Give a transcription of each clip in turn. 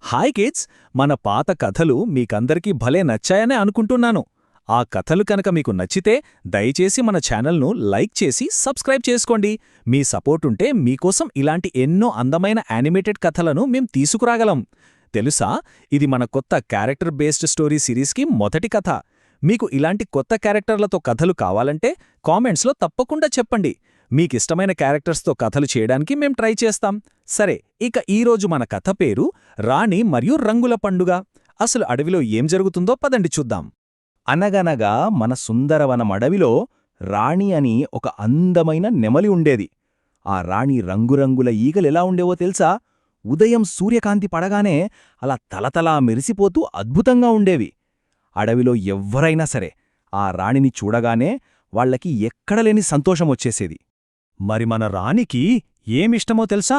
Hi kids, మన పాత కథలు మీకందరికీ భలే నచ్చాయనే అనుకుంటున్నాను. ఆ కథలు కనుక మీకు నచ్చితే దయచేసి మన ఛానల్ను లైక్ చేసి సబ్స్క్రైబ్ చేసుకోండి. మీ సపోర్టుంటే మీకోసం ఇలాంటి ఎన్నో అందమైన యానిమేటెడ్ కథలను మేం తీసుకురాగలం. తెలుసా, ఇది మన కొత్త క్యారెక్టర్ బేస్డ్ స్టోరీ సిరీస్కి మొదటి కథ. మీకు ఇలాంటి కొత్త క్యారెక్టర్లతో కథలు కావాలంటే కామెంట్స్లో తప్పకుండా చెప్పండి. మీకిష్టమైన క్యారెక్టర్స్తో కథలు చేయడానికి మేం ట్రై చేస్తాం. సరే, ఇక ఈరోజు మన కథ పేరు రాణి మరియు రంగుల పండుగ. అసలు అడవిలో ఏం జరుగుతుందో పదండి చూద్దాం. అనగనగా మన సుందరవనం అడవిలో రాణి అని ఒక అందమైన నెమలి ఉండేది. ఆ రాణి రంగురంగుల ఈగలెలా ఉండేవో తెలుసా? ఉదయం సూర్యకాంతి పడగానే అలా తలతలా మెరిసిపోతూ అద్భుతంగా ఉండేవి. అడవిలో ఎవ్వరైనా సరే ఆ రాణిని చూడగానే వాళ్లకి ఎక్కడలేని సంతోషమొచ్చేసేది. మరి మన రాణికి ఏమిష్టమో తెలుసా?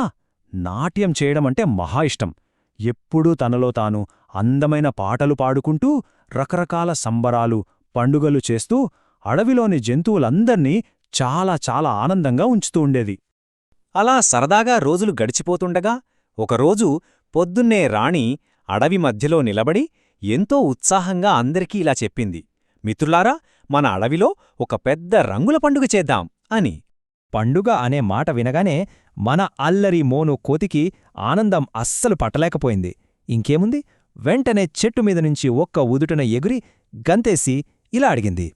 నాట్యం చేయడమంటే మహా ఇష్టం. ఎప్పుడూ తనలో తాను అందమైన పాటలు పాడుకుంటూ రకరకాల సంబరాలు, పండుగలు చేస్తూ అడవిలోని జంతువులందర్నీ చాలా చాలా ఆనందంగా ఉంచుతూ ఉండేది. అలా సరదాగా రోజులు గడిచిపోతుండగా ఒకరోజు పొద్దున్నే రాణి అడవి మధ్యలో నిలబడి ఎంతో ఉత్సాహంగా అందరికీ ఇలా చెప్పింది: మిత్రులారా, మన అడవిలో ఒక పెద్ద రంగుల పండుగ చేద్దాం అని. పండుగ అనే మాట వినగానే మన అల్లరి మోను కోతికి ఆనందం అస్సలు పట్టలేకపోయింది. ఇంకేముంది, వెంటనే చెట్టుమీద నుంచి ఒక్క ఉదుటన ఎగురి గంతేసి ఇలా అడిగింది: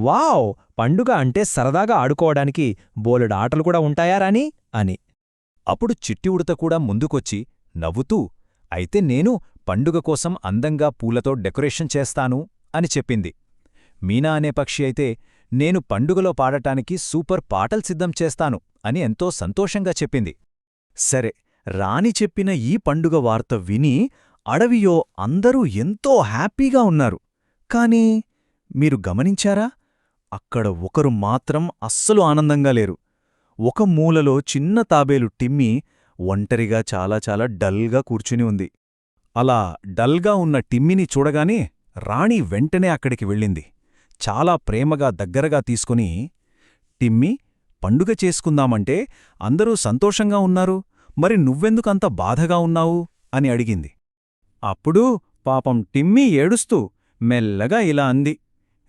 వావ్, పండుగ అంటే సరదాగా ఆడుకోవడానికి బోలెడు ఆటలు కూడా ఉంటాయా రాణీ అని. అప్పుడు చిట్టి ఉడత కూడా ముందుకొచ్చి నవ్వుతూ, అయితే నేను పండుగ కోసం అందంగా పూలతో డెకరేషన్ చేస్తాను అని చెప్పింది. మీనా అనే పక్షి అయితే నేను పండుగలో పాడటానికి సూపర్ పాటలు సిద్ధం చేస్తాను అని ఎంతో సంతోషంగా చెప్పింది. సరే, రాణి చెప్పిన ఈ పండుగ వార్త విని అడవియో అందరూ ఎంతో హ్యాపీగా ఉన్నారు. కాని మీరు గమనించారా? అక్కడ ఒకరు మాత్రం అస్సలు ఆనందంగా లేరు. ఒక మూలలో చిన్న తాబేలు టిమ్మీ ఒంటరిగా చాలా చాలా డల్గా కూర్చుని ఉంది. అలా డల్గా ఉన్న టిమ్మిని చూడగానే రాణి వెంటనే అక్కడికి వెళ్ళింది. చాలా ప్రేమగా దగ్గరగా తీసుకుని, టిమ్మీ, పండుగ చేసుకుందామంటే అందరూ సంతోషంగా ఉన్నారు, మరి నువ్వెందుకంత బాధగా ఉన్నావు అని అడిగింది. అప్పుడు పాపం టిమ్మీ ఏడుస్తూ మెల్లగా ఇలా అంది: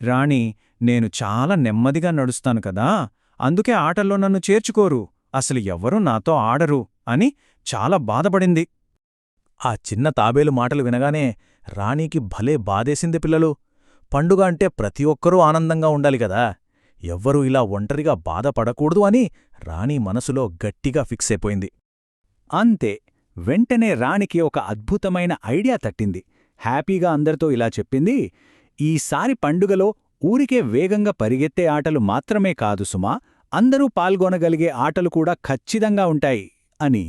రాణి, నేను చాలా నెమ్మదిగా నడుస్తాను కదా, అందుకే ఆటల్లో నన్ను చేర్చుకోరు, అసలు ఎవ్వరూ నాతో ఆడరు అని చాలా బాధపడింది. ఆ చిన్న తాబేలు మాటలు వినగానే రాణీకి భలే బాధేసింది. పిల్లలు, పండుగ అంటే ప్రతి ఒక్కరూ ఆనందంగా ఉండాలి కదా, ఎవ్వరూ ఇలా ఒంటరిగా బాధపడకూడదు అని రాణి మనసులో గట్టిగా ఫిక్స్ అయిపోయింది. అంతే, వెంటనే రాణికి ఒక అద్భుతమైన ఐడియా తట్టింది. హ్యాపీగా అందరితో ఇలా చెప్పింది: ఈసారి పండుగలో ఊరికే వేగంగా పరిగెత్తే ఆటలు మాత్రమే కాదు సుమా, అందరూ పాల్గొనగలిగే ఆటలు కూడా ఖచ్చితంగా ఉంటాయి అని.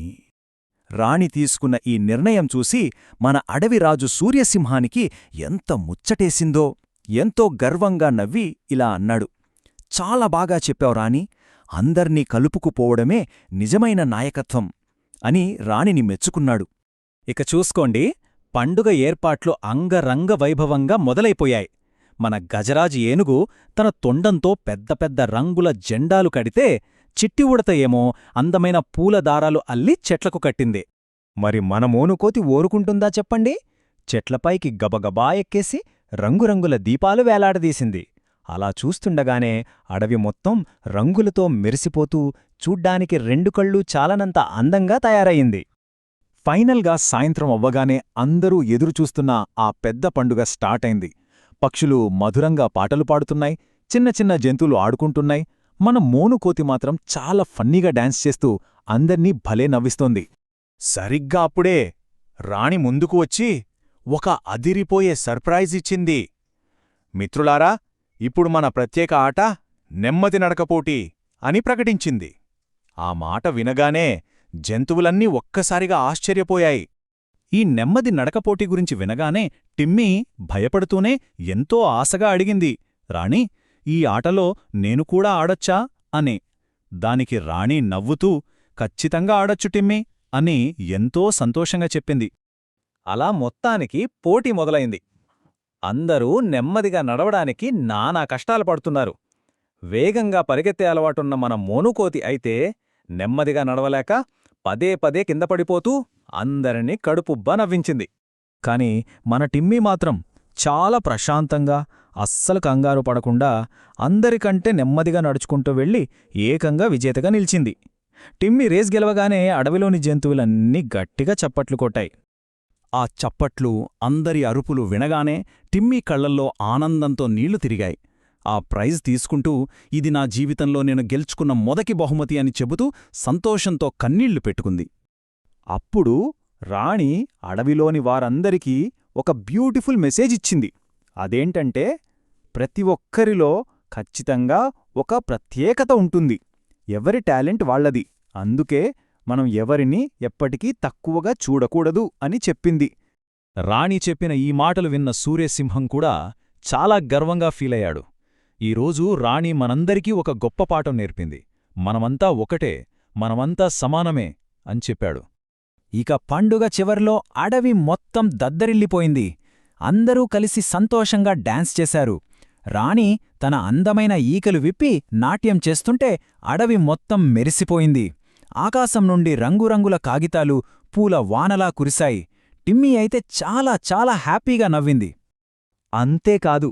రాణి తీసుకున్న ఈ నిర్ణయం చూసి మన అడవిరాజు సూర్యసింహానికి ఎంత ముచ్చటేసిందో. ఎంతో గర్వంగా నవ్వి ఇలా అన్నాడు: చాలా బాగా చెప్పావు రాణి, అందర్నీ కలుపుకుపోవడమే నిజమైన నాయకత్వం అని రాణిని మెచ్చుకున్నాడు. ఇక చూసుకోండి, పండుగ ఏర్పాట్లు అంగరంగ వైభవంగా మొదలైపోయాయి. మన గజరాజు ఏనుగు తన తొండంతో పెద్ద పెద్ద రంగుల జెండాలు కడితే, చిట్టి ఉడత ఏమో అందమైన పూలదారాలు అల్లి చెట్లకు కట్టింది. మరి మన మోనుకోతి ఓరుకుంటుందా చెప్పండి? చెట్లపైకి గబగబా ఎక్కేసి రంగురంగుల దీపాలు వేలాడదీసింది. అలా చూస్తుండగానే అడవి మొత్తం రంగులతో మెరిసిపోతూ చూడ్డానికి రెండు కళ్ళూ చాలనంత అందంగా తయారయింది. ఫైనల్గా సాయంత్రం అవ్వగానే అందరూ ఎదురుచూస్తున్న ఆ పెద్ద పండుగ స్టార్ట్ అయింది. పక్షులు మధురంగా పాటలు పాడుతున్నాయి, చిన్న చిన్న జంతువులు ఆడుకుంటున్నాయి. మన మోనుకోతి మాత్రం చాలా ఫన్నీగా డాన్స్ చేస్తూ అందర్నీ భలే నవ్విస్తోంది. సరిగ్గా అప్పుడే రాణి ముందుకు వచ్చి ఒక అదిరిపోయే సర్ప్రైజ్ ఇచ్చింది. మిత్రులారా, ఇప్పుడు మన ప్రత్యేక ఆట నెమ్మది నడకపోటీ అని ప్రకటించింది. ఆ మాట వినగానే జంతువులన్నీ ఒక్కసారిగా ఆశ్చర్యపోయాయి. ఈ నెమ్మది నడకపోటీ గురించి వినగానే టిమ్మీ భయపడుతూనే ఎంతో ఆశగా అడిగింది: రాణీ, ఈ ఆటలో నేను కూడా ఆడొచ్చా అని. దానికి రాణి నవ్వుతూ, ఖచ్చితంగా ఆడొచ్చు టిమ్మీ అని ఎంతో సంతోషంగా చెప్పింది. అలా మొత్తానికి పోటీ మొదలైంది. అందరూ నెమ్మదిగా నడవడానికి నానా కష్టాలు పడుతున్నారు. వేగంగా పరిగెత్తే అలవాటున్న మన మోనుకోతి అయితే నెమ్మదిగా నడవలేక పదే పదే కింద పడిపోతూ అందరినీ కడుపుబ్బా నవ్వించింది. కాని మన టిమ్మీ మాత్రం చాలా ప్రశాంతంగా, అస్సలు కంగారు పడకుండా అందరికంటే నెమ్మదిగా నడుచుకుంటూ వెళ్ళి ఏకంగా విజేతగా నిలిచింది. టిమ్మీ రేస్ గెలవగానే అడవిలోని జంతువులన్నీ గట్టిగా చప్పట్లు కొట్టాయి. ఆ చప్పట్లు, అందరి అరుపులు వినగానే టిమ్మీ కళ్లల్లో ఆనందంతో నీళ్లు తిరిగాయి. ఆ ప్రైజ్ తీసుకుంటూ ఇది నా జీవితంలో నేను గెలుచుకున్న మొదటి బహుమతి అని చెబుతూ సంతోషంతో కన్నీళ్లు పెట్టుకుంది. అప్పుడు రాణి అడవిలోని వారందరికీ ఒక బ్యూటిఫుల్ మెసేజ్ ఇచ్చింది. అదేంటంటే, ప్రతి ఒక్కరిలో ఖచ్చితంగా ఒక ప్రత్యేకత ఉంటుంది. ఎవరి టాలెంట్ వాళ్లది. అందుకే మనం ఎవరినీ ఎప్పటికీ తక్కువగా చూడకూడదు అని చెప్పింది. రాణి చెప్పిన ఈ మాటలు విన్న సూర్యసింహం కూడా చాలా గర్వంగా ఫీలయ్యాడు. ఈరోజు రాణి మనందరికీ ఒక గొప్ప పాఠం నేర్పింది. మనమంతా ఒకటే, మనమంతా సమానమే అని చెప్పాడు. ఇక పండుగ చివర్లో అడవి మొత్తం దద్దరిల్లిపోయింది. అందరూ కలిసి సంతోషంగా డాన్స్ చేశారు. రాణి తన అందమైన ఈకలు విప్పి నాట్యం చేస్తుంటే అడవి మొత్తం మెరిసిపోయింది. ఆకాశం నుండి రంగురంగుల కాగితాలు పూల వానలా కురిశాయి. టిమ్మీ అయితే చాలా చాలా హ్యాపీగా నవ్వింది. అంతేకాదు,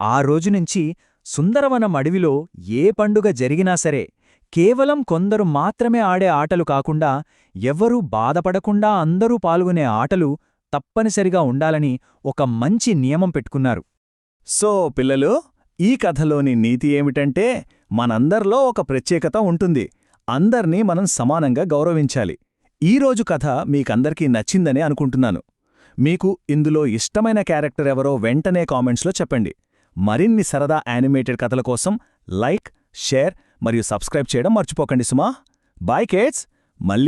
ఆ రోజునుంచి సుందరవనం అడవిలో ఏ పండుగ జరిగినా సరే కేవలం కొందరు మాత్రమే ఆడే ఆటలు కాకుండా ఎవ్వరూ బాధపడకుండా అందరూ పాల్గొనే ఆటలు తప్పనిసరిగా ఉండాలని ఒక మంచి నియమం పెట్టుకున్నారు. సో పిల్లలు, ఈ కథలోని నీతి ఏమిటంటే, మనందర్లో ఒక ప్రత్యేకత ఉంటుంది. అందర్నీ మనం సమానంగా గౌరవించాలి. ఈరోజు కథ మీకందరికీ నచ్చిందని అనుకుంటున్నాను. మీకు ఇందులో ఇష్టమైన క్యారెక్టర్ ఎవరో వెంటనే కామెంట్స్లో చెప్పండి. మరిన్ని సరదా యానిమేటెడ్ కథల కోసం లైక్, షేర్ మరియు సబ్స్క్రైబ్ చేయడం మర్చిపోకండి సుమా. Bye kids. మళ్ళీ